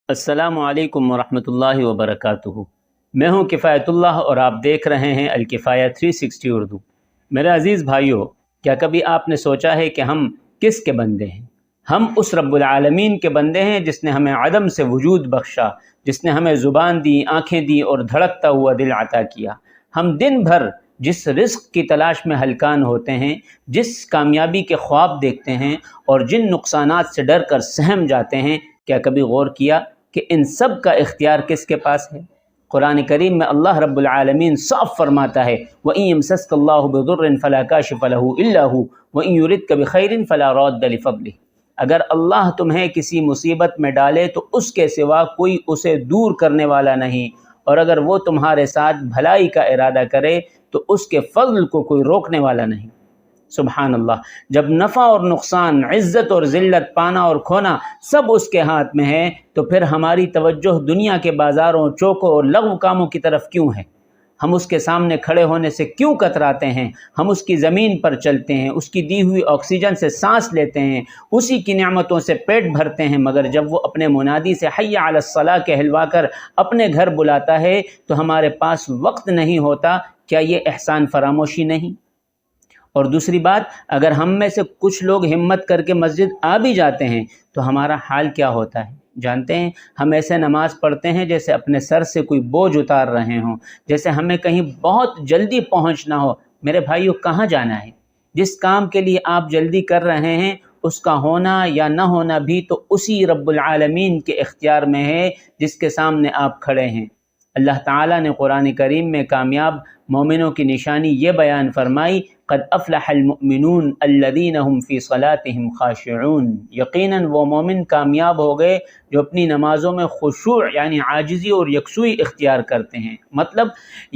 السلام علیکم ورحمۃ اللہ وبرکاتہ۔ میں ہوں کفایت اللہ اور آپ دیکھ رہے ہیں الکفایہ 360 اردو۔ میرے عزیز بھائیو، کیا کبھی آپ نے سوچا ہے کہ ہم کس کے بندے ہیں؟ ہم اس رب العالمین کے بندے ہیں جس نے ہمیں عدم سے وجود بخشا، جس نے ہمیں زبان دی، آنکھیں دی اور دھڑکتا ہوا دل عطا کیا۔ ہم دن بھر جس رزق کی تلاش میں ہلکان ہوتے ہیں، جس کامیابی کے خواب دیکھتے ہیں اور جن نقصانات سے ڈر کر سہم جاتے ہیں، کیا کبھی غور کیا کہ ان سب کا اختیار کس کے پاس ہے؟ قرآن کریم میں اللہ رب العالمین صاف فرماتا ہے وَإِن يَمْسَسْكَ اللَّهُ بِضُرٍّ فَلَا كَاشِفَ لَهُ إِلَّا هُوَ وَإِن يُرِدْكَ بِخَيْرٍ فَلَا رَادَّ لِفَضْلِهِ۔ اگر اللہ تمہیں کسی مصیبت میں ڈالے تو اس کے سوا کوئی اسے دور کرنے والا نہیں، اور اگر وہ تمہارے ساتھ بھلائی کا ارادہ کرے تو اس کے فضل کو کوئی روکنے والا نہیں۔ سبحان اللہ۔ جب نفع اور نقصان، عزت اور ذلت، پانا اور کھونا سب اس کے ہاتھ میں ہے، تو پھر ہماری توجہ دنیا کے بازاروں، چوکوں اور لغو کاموں کی طرف کیوں ہے؟ ہم اس کے سامنے کھڑے ہونے سے کیوں کتراتے ہیں؟ ہم اس کی زمین پر چلتے ہیں، اس کی دی ہوئی آکسیجن سے سانس لیتے ہیں، اسی کی نعمتوں سے پیٹ بھرتے ہیں، مگر جب وہ اپنے منادی سے حی علی الصلاۃ کہلوا کر اپنے گھر بلاتا ہے تو ہمارے پاس وقت نہیں ہوتا۔ کیا یہ احسان فراموشی نہیں؟ اور دوسری بات، اگر ہم میں سے کچھ لوگ ہمت کر کے مسجد آ بھی جاتے ہیں تو ہمارا حال کیا ہوتا ہے؟ جانتے ہیں، ہم ایسے نماز پڑھتے ہیں جیسے اپنے سر سے کوئی بوجھ اتار رہے ہوں، جیسے ہمیں کہیں بہت جلدی پہنچنا ہو۔ میرے بھائیو، کہاں جانا ہے؟ جس کام کے لیے آپ جلدی کر رہے ہیں اس کا ہونا یا نہ ہونا بھی تو اسی رب العالمین کے اختیار میں ہے جس کے سامنے آپ کھڑے ہیں۔ اللہ تعالیٰ نے قرآن کریم میں کامیاب مومنوں کی نشانی یہ بیان فرمائی، قد افلح المؤمنون الذین هم فی صلاتهم خاشعون۔ یقیناً وہ مومن کامیاب ہو گئے جو اپنی نمازوں میں خشوع یعنی عاجزی اور یکسوئی اختیار کرتے ہیں۔ مطلب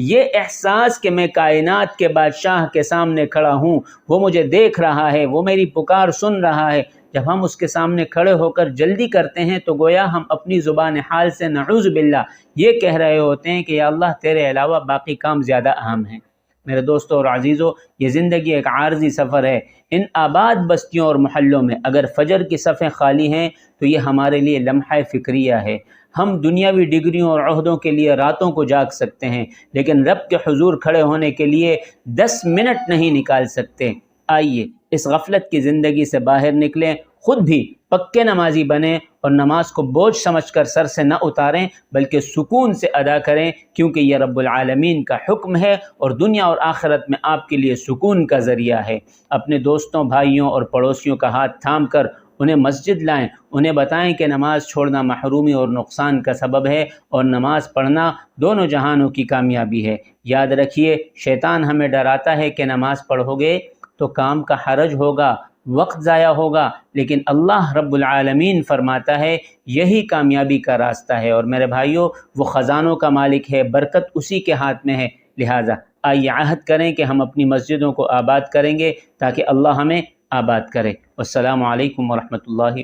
یہ احساس کہ میں کائنات کے بادشاہ کے سامنے کھڑا ہوں، وہ مجھے دیکھ رہا ہے، وہ میری پکار سن رہا ہے۔ جب ہم اس کے سامنے کھڑے ہو کر جلدی کرتے ہیں تو گویا ہم اپنی زبان حال سے نعوذ باللہ یہ کہہ رہے ہوتے ہیں کہ یا اللہ، تیرے علاوہ باقی کام زیادہ اہم ہیں۔ میرے دوستوں اور عزیزوں، یہ زندگی ایک عارضی سفر ہے۔ ان آباد بستیوں اور محلوں میں اگر فجر کی صفیں خالی ہیں تو یہ ہمارے لیے لمحہ فکریہ ہے۔ ہم دنیاوی ڈگریوں اور عہدوں کے لیے راتوں کو جاگ سکتے ہیں، لیکن رب کے حضور کھڑے ہونے کے لیے 10 منٹ نہیں نکال سکتے۔ آئیے اس غفلت کی زندگی سے باہر نکلیں، خود بھی پکے نمازی بنیں اور نماز کو بوجھ سمجھ کر سر سے نہ اتاریں بلکہ سکون سے ادا کریں، کیونکہ یہ رب العالمین کا حکم ہے اور دنیا اور آخرت میں آپ کے لیے سکون کا ذریعہ ہے۔ اپنے دوستوں، بھائیوں اور پڑوسیوں کا ہاتھ تھام کر انہیں مسجد لائیں، انہیں بتائیں کہ نماز چھوڑنا محرومی اور نقصان کا سبب ہے اور نماز پڑھنا دونوں جہانوں کی کامیابی ہے۔ یاد رکھیے، شیطان ہمیں ڈراتا ہے کہ نماز پڑھو گے تو کام کا حرج ہوگا، وقت ضائع ہوگا، لیکن اللہ رب العالمین فرماتا ہے یہی کامیابی کا راستہ ہے۔ اور میرے بھائیوں، وہ خزانوں کا مالک ہے، برکت اسی کے ہاتھ میں ہے۔ لہٰذا آئیے عہد کریں کہ ہم اپنی مسجدوں کو آباد کریں گے تاکہ اللہ ہمیں آباد کرے۔ والسلام علیکم ورحمۃ اللہ۔